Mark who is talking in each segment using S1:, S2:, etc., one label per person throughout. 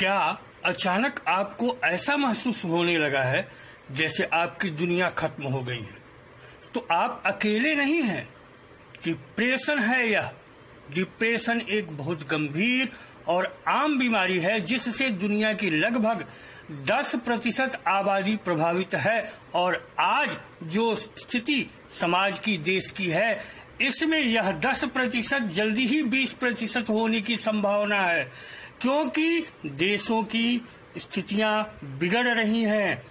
S1: क्या अचानक आपको ऐसा महसूस होने लगा है जैसे आपकी दुनिया खत्म हो गई है? तो आप अकेले नहीं हैं। डिप्रेशन है यह। डिप्रेशन एक बहुत गंभीर और आम बीमारी है जिससे दुनिया की लगभग 10% आबादी प्रभावित है और आज जो स्थिति समाज की, देश की है, इसमें यह 10% जल्दी ही 20% होने की संभावना है, क्योंकि देशों की स्थितियां बिगड़ रही हैं।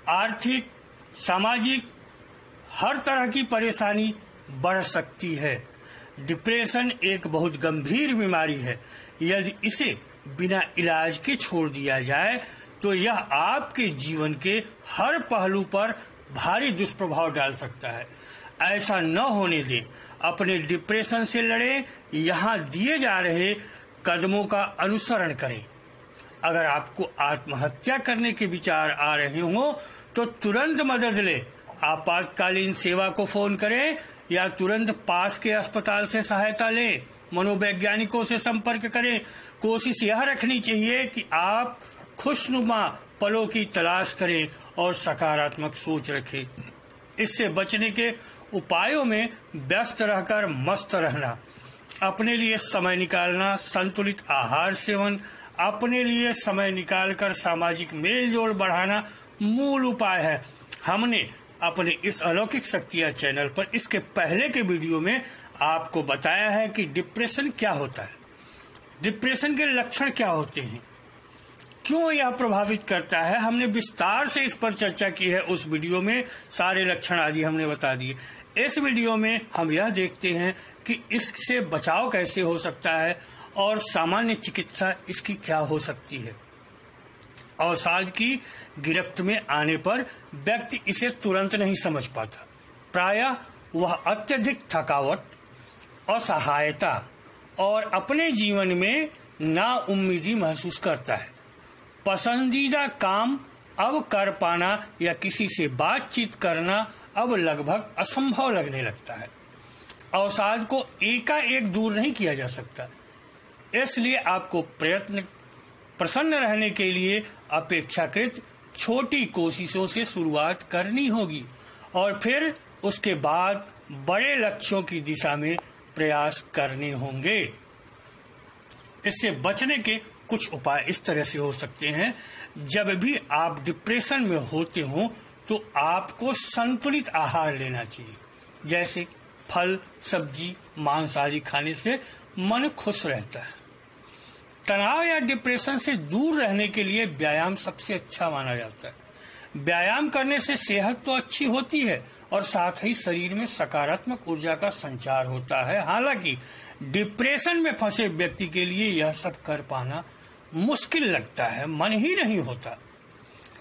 S1: आर्थिक, सामाजिक, हर तरह की परेशानी बढ़ सकती है। डिप्रेशन एक बहुत गंभीर बीमारी है। यदि इसे बिना इलाज के छोड़ दिया जाए तो यह आपके जीवन के हर पहलू पर भारी दुष्प्रभाव डाल सकता है। ऐसा न होने दें। अपने डिप्रेशन से लड़ें। यहाँ दिए जा रहे कदमों का अनुसरण करें। अगर आपको आत्महत्या करने के विचार आ रहे हों तो तुरंत मदद लें। आपातकालीन सेवा को फोन करें या तुरंत पास के अस्पताल से सहायता लें। मनोवैज्ञानिकों से संपर्क करें। कोशिश यह रखनी चाहिए कि आप खुशनुमा पलों की तलाश करें और सकारात्मक सोच रखें। इससे बचने के उपायों में व्यस्त रहकर मस्त रहना, अपने लिए समय निकालना, संतुलित आहार सेवन, अपने लिए समय निकालकर सामाजिक मेल जोल बढ़ाना मूल उपाय है। हमने अपने इस अलौकिक शक्तियां चैनल पर इसके पहले के वीडियो में आपको बताया है कि डिप्रेशन क्या होता है, डिप्रेशन के लक्षण क्या होते हैं, क्यों यह प्रभावित करता है। हमने विस्तार से इस पर चर्चा की है। उस वीडियो में सारे लक्षण आदि हमने बता दिए। इस वीडियो में हम यह देखते हैं कि इससे बचाव कैसे हो सकता है और सामान्य चिकित्सा इसकी क्या हो सकती है। अवसाद की गिरफ्त में आने पर व्यक्ति इसे तुरंत नहीं समझ पाता। प्रायः वह अत्यधिक थकावट, असहायता और अपने जीवन में नाउम्मीदी महसूस करता है। पसंदीदा काम अब कर पाना या किसी से बातचीत करना अब लगभग असंभव लगने लगता है। अवसाद को एकाएक दूर नहीं किया जा सकता, इसलिए आपको प्रसन्न रहने के लिए अपेक्षाकृत छोटी कोशिशों से शुरुआत करनी होगी और फिर उसके बाद बड़े लक्ष्यों की दिशा में प्रयास करने होंगे। इससे बचने के कुछ उपाय इस तरह से हो सकते हैं। जब भी आप डिप्रेशन में होते हो तो आपको संतुलित आहार लेना चाहिए, जैसे फल, सब्जी, मांस आदि खाने से मन खुश रहता है। तनाव या डिप्रेशन से दूर रहने के लिए व्यायाम सबसे अच्छा माना जाता है। व्यायाम करने से सेहत तो अच्छी होती है और साथ ही शरीर में सकारात्मक ऊर्जा का संचार होता है। हालांकि डिप्रेशन में फंसे व्यक्ति के लिए यह सब कर पाना मुश्किल लगता है, मन ही नहीं होता।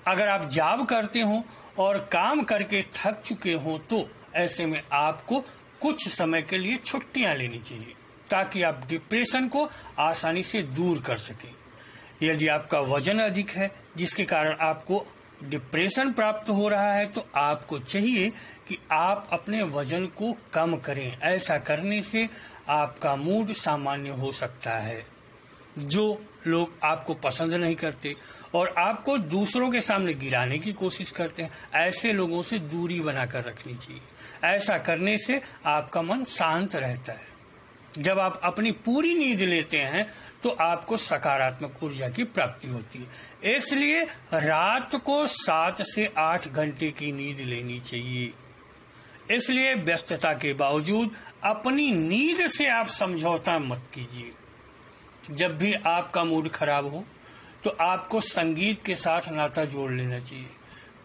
S1: अगर आप जॉब करते हो और काम करके थक चुके हो तो ऐसे में आपको कुछ समय के लिए छुट्टियां लेनी चाहिए ताकि आप डिप्रेशन को आसानी से दूर कर सकें। यदि आपका वजन अधिक है जिसके कारण आपको डिप्रेशन प्राप्त हो रहा है तो आपको चाहिए कि आप अपने वजन को कम करें। ऐसा करने से आपका मूड सामान्य हो सकता है। जो लोग आपको पसंद नहीं करते और आपको दूसरों के सामने गिराने की कोशिश करते हैं, ऐसे लोगों से दूरी बनाकर रखनी चाहिए। ऐसा करने से आपका मन शांत रहता है। जब आप अपनी पूरी नींद लेते हैं तो आपको सकारात्मक ऊर्जा की प्राप्ति होती है। इसलिए रात को 7 से 8 घंटे की नींद लेनी चाहिए। इसलिए व्यस्तता के बावजूद अपनी नींद से आप समझौता मत कीजिए। जब भी आपका मूड खराब हो तो आपको संगीत के साथ नाता जोड़ लेना चाहिए,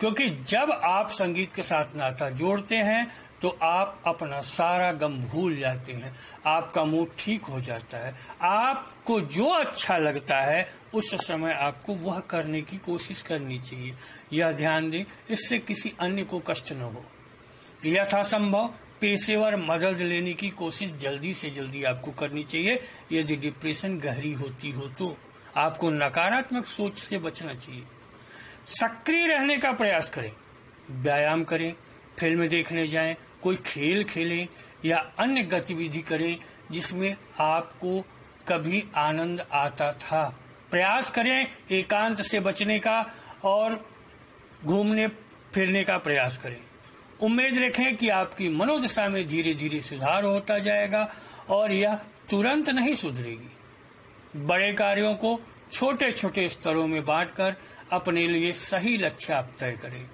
S1: क्योंकि जब आप संगीत के साथ नाता जोड़ते हैं तो आप अपना सारा गम भूल जाते हैं। आपका मूड ठीक हो जाता है। आपको जो अच्छा लगता है उस समय आपको वह करने की कोशिश करनी चाहिए। यह ध्यान दें, इससे किसी अन्य को कष्ट न हो। यथासंभव पेशेवर मदद लेने की कोशिश जल्दी से जल्दी आपको करनी चाहिए। यदि डिप्रेशन गहरी होती हो तो आपको नकारात्मक सोच से बचना चाहिए। सक्रिय रहने का प्रयास करें, व्यायाम करें, फिल्म देखने जाएं, कोई खेल खेलें या अन्य गतिविधि करें जिसमें आपको कभी आनंद आता था। प्रयास करें एकांत से बचने का और घूमने फिरने का प्रयास करें। उम्मीद रखें कि आपकी मनोदशा में धीरे धीरे सुधार होता जाएगा और यह तुरंत नहीं सुधरेगी। बड़े कार्यों को छोटे छोटे स्तरों में बांटकर अपने लिए सही लक्ष्य आप तय करें।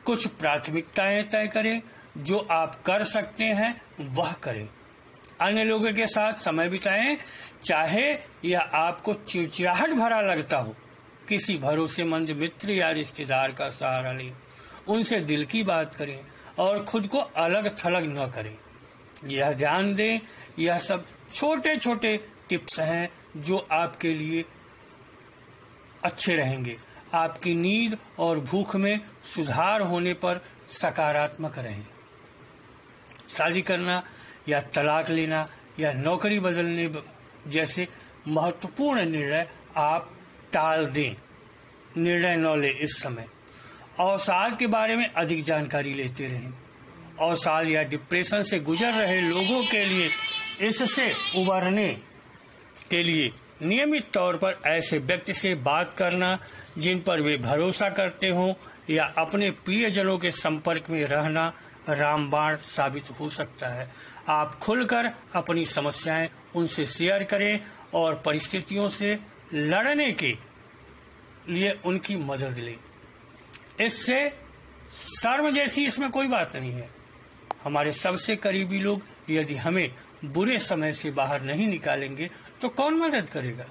S1: कुछ प्राथमिकताएं तय करें, जो आप कर सकते हैं वह करें। अन्य लोगों के साथ समय बिताएं, चाहे यह आपको चिड़चिड़ाहट भरा लगता हो। किसी भरोसेमंद मित्र या रिश्तेदार का सहारा लें, उनसे दिल की बात करें और खुद को अलग थलग न करें। यह ध्यान दें, यह सब छोटे छोटे टिप्स हैं जो आपके लिए अच्छे रहेंगे। आपकी नींद और भूख में सुधार होने पर सकारात्मक रहें। शादी करना या तलाक लेना या नौकरी बदलने जैसे महत्वपूर्ण निर्णय आप टाल दें। निर्णय न लें इस समय। अवसाद के बारे में अधिक जानकारी लेते रहें। अवसाद या डिप्रेशन से गुजर रहे लोगों के लिए इससे उबरने के लिए नियमित तौर पर ऐसे व्यक्ति से बात करना जिन पर वे भरोसा करते हों या अपने प्रियजनों के संपर्क में रहना रामबाण साबित हो सकता है। आप खुलकर अपनी समस्याएं उनसे शेयर करें और परिस्थितियों से लड़ने के लिए उनकी मदद लें। इससे शर्म जैसी इसमें कोई बात नहीं है। हमारे सबसे करीबी लोग यदि हमें बुरे समय से बाहर नहीं निकालेंगे तो कौन मदद करेगा।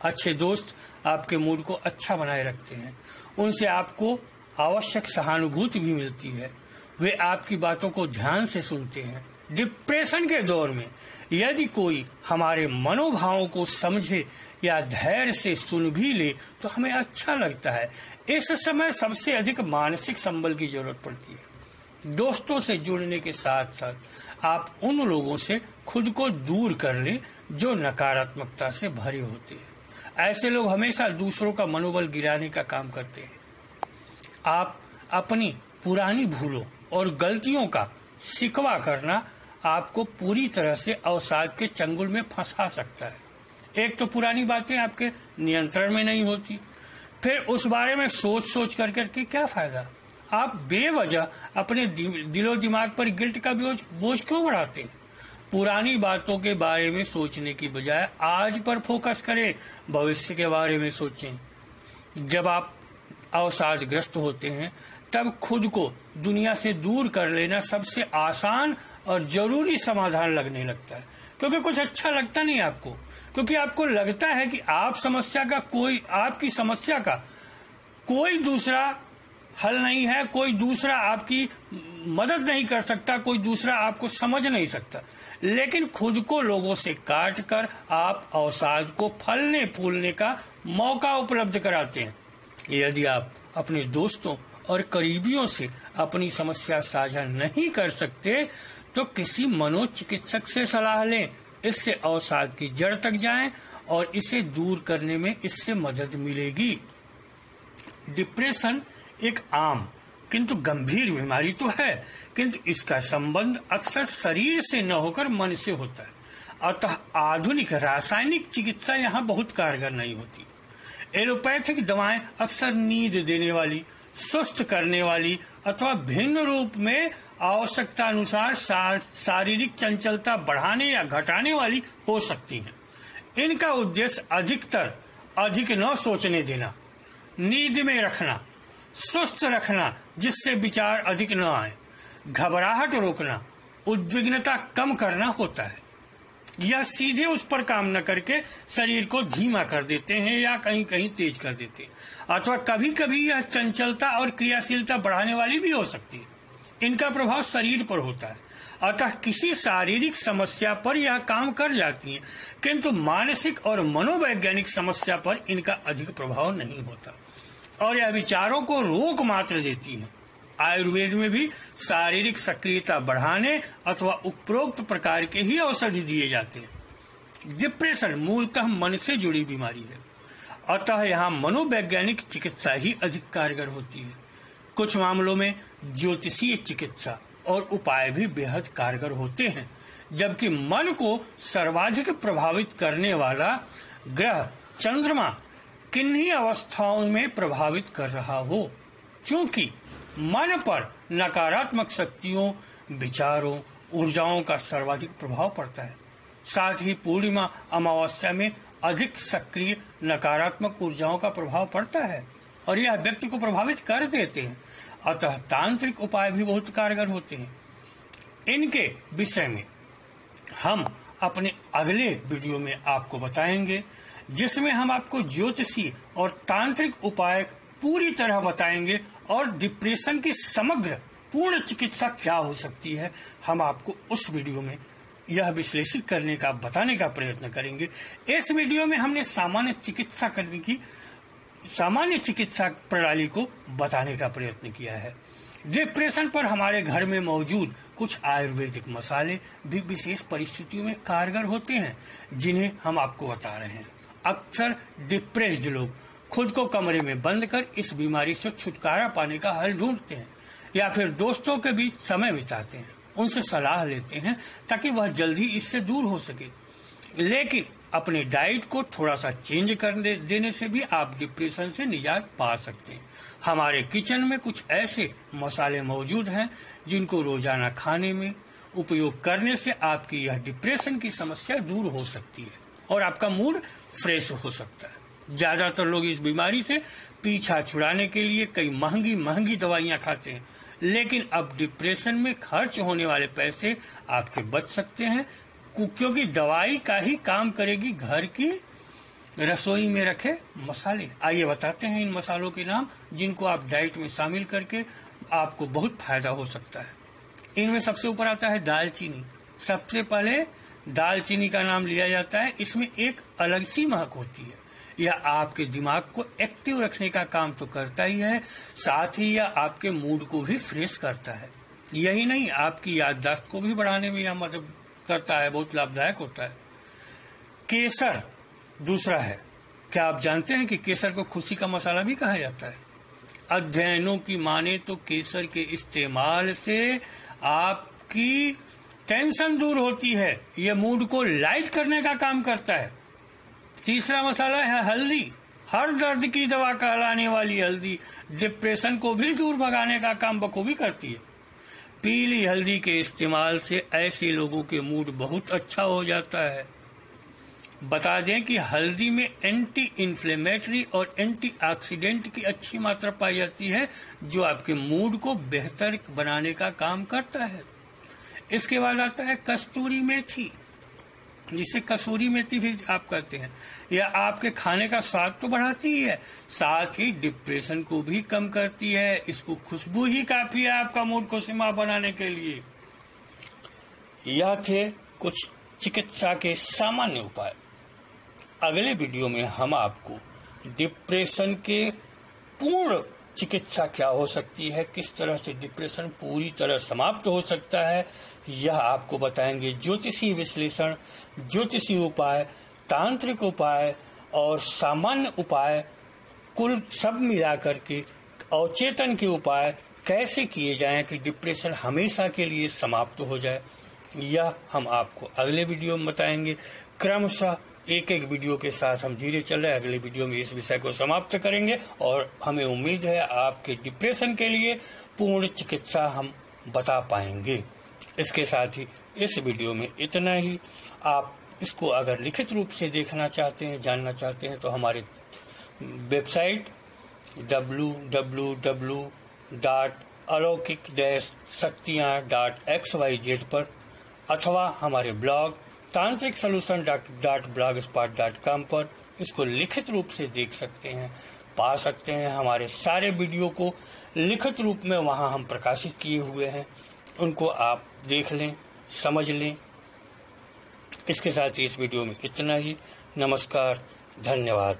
S1: अच्छे दोस्त आपके मूड को अच्छा बनाए रखते हैं। उनसे आपको आवश्यक सहानुभूति भी मिलती है। वे आपकी बातों को ध्यान से सुनते हैं। डिप्रेशन के दौर में यदि कोई हमारे मनोभावों को समझे या धैर्य से सुन भी ले तो हमें अच्छा लगता है। इस समय सबसे अधिक मानसिक संबल की जरूरत पड़ती है। दोस्तों से जुड़ने के साथ साथ आप उन लोगों से खुद को दूर कर लें जो नकारात्मकता से भरे होते हैं। ऐसे लोग हमेशा दूसरों का मनोबल गिराने का काम करते हैं। आप अपनी पुरानी भूलों और गलतियों का शिकवा करना आपको पूरी तरह से अवसाद के चंगुल में फंसा सकता है। एक तो पुरानी बातें आपके नियंत्रण में नहीं होती, फिर उस बारे में सोच करके क्या फायदा। आप बेवजह अपने दिलो दिमाग पर गिल्ट का बोझ क्यों बढ़ाते हैं। पुरानी बातों के बारे में सोचने की बजाय आज पर फोकस करें, भविष्य के बारे में सोचें। जब आप अवसादग्रस्त होते हैं तब खुद को दुनिया से दूर कर लेना सबसे आसान और जरूरी समाधान लगने लगता है, क्योंकि कुछ अच्छा लगता नहीं आपको, क्योंकि आपको लगता है कि आपकी समस्या का कोई दूसरा हल नहीं है, कोई दूसरा आपकी मदद नहीं कर सकता, कोई दूसरा आपको समझ नहीं सकता। लेकिन खुद को लोगों से काट कर आप अवसाद को फलने फूलने का मौका उपलब्ध कराते हैं। यदि आप अपने दोस्तों और करीबियों से अपनी समस्या साझा नहीं कर सकते तो किसी मनोचिकित्सक से सलाह लें। इससे अवसाद की जड़ तक जाएं और इसे दूर करने में इससे मदद मिलेगी। डिप्रेशन एक आम किंतु गंभीर बीमारी तो है, किंतु इसका संबंध अक्सर शरीर से न होकर मन से होता है। अतः आधुनिक रासायनिक चिकित्सा यहाँ बहुत कारगर नहीं होती। एलोपैथिक दवाएं अक्सर नींद देने वाली, सुस्त करने वाली अथवा भिन्न रूप में आवश्यकता अनुसार शारीरिक चंचलता बढ़ाने या घटाने वाली हो सकती हैं। इनका उद्देश्य अधिक न सोचने देना, नींद में रखना, सुस्त रखना जिससे विचार अधिक न आए, घबराहट रोकना, उद्विग्नता कम करना होता है। यह सीधे उस पर काम न करके शरीर को धीमा कर देते हैं या कहीं कहीं तेज कर देते हैं, अथवा कभी कभी यह चंचलता और क्रियाशीलता बढ़ाने वाली भी हो सकती है। इनका प्रभाव शरीर पर होता है, अतः किसी शारीरिक समस्या पर यह काम कर जाती है, किंतु मानसिक और मनोवैज्ञानिक समस्या पर इनका अधिक प्रभाव नहीं होता और यह विचारों को रोक मात्र देती है। आयुर्वेद में भी शारीरिक सक्रियता बढ़ाने अथवा उपरोक्त प्रकार के ही औषधि दिए जाते हैं। डिप्रेशन मूलतः मन से जुड़ी बीमारी है, अतः यहाँ मनोवैज्ञानिक चिकित्सा ही अधिक कारगर होती है। कुछ मामलों में ज्योतिषीय चिकित्सा और उपाय भी बेहद कारगर होते हैं, जबकि मन को सर्वाधिक प्रभावित करने वाला ग्रह चंद्रमा किन्हीं अवस्थाओं में प्रभावित कर रहा हो, क्योंकि मन पर नकारात्मक शक्तियों, विचारों, ऊर्जाओं का सर्वाधिक प्रभाव पड़ता है। साथ ही पूर्णिमा अमावस्या में अधिक सक्रिय नकारात्मक ऊर्जाओं का प्रभाव पड़ता है और यह व्यक्ति को प्रभावित कर देते हैं। अतः तांत्रिक उपाय भी बहुत कारगर होते हैं। इनके विषय में हम अपने अगले वीडियो में आपको बताएंगे, जिसमें हम आपको ज्योतिषी और तांत्रिक उपाय पूरी तरह बताएंगे और डिप्रेशन की समग्र पूर्ण चिकित्सा क्या हो सकती है, हम आपको उस वीडियो में यह विश्लेषित करने का, बताने का प्रयत्न करेंगे। इस वीडियो में हमने सामान्य चिकित्सा प्रणाली को बताने का प्रयत्न किया है। डिप्रेशन पर हमारे घर में मौजूद कुछ आयुर्वेदिक मसाले भी विशेष परिस्थितियों में कारगर होते हैं, जिन्हें हम आपको बता रहे हैं। अक्सर डिप्रेस्ड लोग खुद को कमरे में बंद कर इस बीमारी से छुटकारा पाने का हल ढूंढते हैं या फिर दोस्तों के बीच समय बिताते हैं, उनसे सलाह लेते हैं ताकि वह जल्दी इससे दूर हो सके। लेकिन अपने डाइट को थोड़ा सा चेंज कर देने से भी आप डिप्रेशन से निजात पा सकते हैं। हमारे किचन में कुछ ऐसे मसाले मौजूद हैं जिनको रोजाना खाने में उपयोग करने से आपकी यह डिप्रेशन की समस्या दूर हो सकती है और आपका मूड फ्रेश हो सकता है। ज्यादातर लोग इस बीमारी से पीछा छुड़ाने के लिए कई महंगी दवाइयां खाते हैं, लेकिन अब डिप्रेशन में खर्च होने वाले पैसे आपके बच सकते हैं, क्योंकि दवाई का ही काम करेगी घर की रसोई में रखे मसाले। आइए बताते हैं इन मसालों के नाम, जिनको आप डाइट में शामिल करके आपको बहुत फायदा हो सकता है। इनमें सबसे ऊपर आता है दालचीनी। सबसे पहले दालचीनी का नाम लिया जाता है। इसमें एक अलग सी महक होती है। यह आपके दिमाग को एक्टिव रखने का काम तो करता ही है, साथ ही यह आपके मूड को भी फ्रेश करता है। यही नहीं, आपकी याददाश्त को भी बढ़ाने में यह मदद करता है, बहुत लाभदायक होता है। केसर दूसरा है। क्या आप जानते हैं कि केसर को खुशी का मसाला भी कहा जाता है? अध्ययनों की माने तो केसर के इस्तेमाल से आपकी टेंशन दूर होती है, यह मूड को लाइट करने का काम करता है। तीसरा मसाला है हल्दी। हर दर्द की दवा कहलाने वाली हल्दी डिप्रेशन को भी दूर भगाने का काम बखूबी करती है। पीली हल्दी के इस्तेमाल से ऐसे लोगों के मूड बहुत अच्छा हो जाता है। बता दें कि हल्दी में एंटी इन्फ्लेमेटरी और एंटीऑक्सीडेंट की अच्छी मात्रा पाई जाती है, जो आपके मूड को बेहतर बनाने का काम करता है। इसके बाद आता है कस्तूरी मेथी, जिसे कसूरी मेथी भी आप कहते हैं। यह आपके खाने का स्वाद तो बढ़ाती ही है, साथ ही डिप्रेशन को भी कम करती है। इसको खुशबू ही काफी है आपका मूड को सीमा बनाने के लिए। यह थे कुछ चिकित्सा के सामान्य उपाय। अगले वीडियो में हम आपको डिप्रेशन के पूर्ण चिकित्सा क्या हो सकती है, किस तरह से डिप्रेशन पूरी तरह समाप्त हो सकता है, यह आपको बताएंगे। ज्योतिषी विश्लेषण, ज्योतिषी उपाय, तांत्रिक उपाय और सामान्य उपाय कुल सब मिलाकर के अवचेतन के उपाय कैसे किए जाएं कि डिप्रेशन हमेशा के लिए समाप्त हो जाए, यह हम आपको अगले वीडियो में बताएंगे। क्रमशः एक वीडियो के साथ हम धीरे चल रहे हैं। अगले वीडियो में इस विषय को समाप्त करेंगे और हमें उम्मीद है आपके डिप्रेशन के लिए पूर्ण चिकित्सा हम बता पाएंगे। इसके साथ ही इस वीडियो में इतना ही। आप इसको अगर लिखित रूप से देखना चाहते हैं, जानना चाहते हैं, तो हमारे वेबसाइट www.alokik-shaktiyan.xyz पर अथवा हमारे ब्लॉग tantricsolution.blogspot.com पर इसको लिखित रूप से देख सकते हैं, पा सकते हैं। हमारे सारे वीडियो को लिखित रूप में वहां हम प्रकाशित किए हुए हैं, उनको आप देख लें, समझ लें। इसके साथ ही इस वीडियो में इतना ही। नमस्कार, धन्यवाद।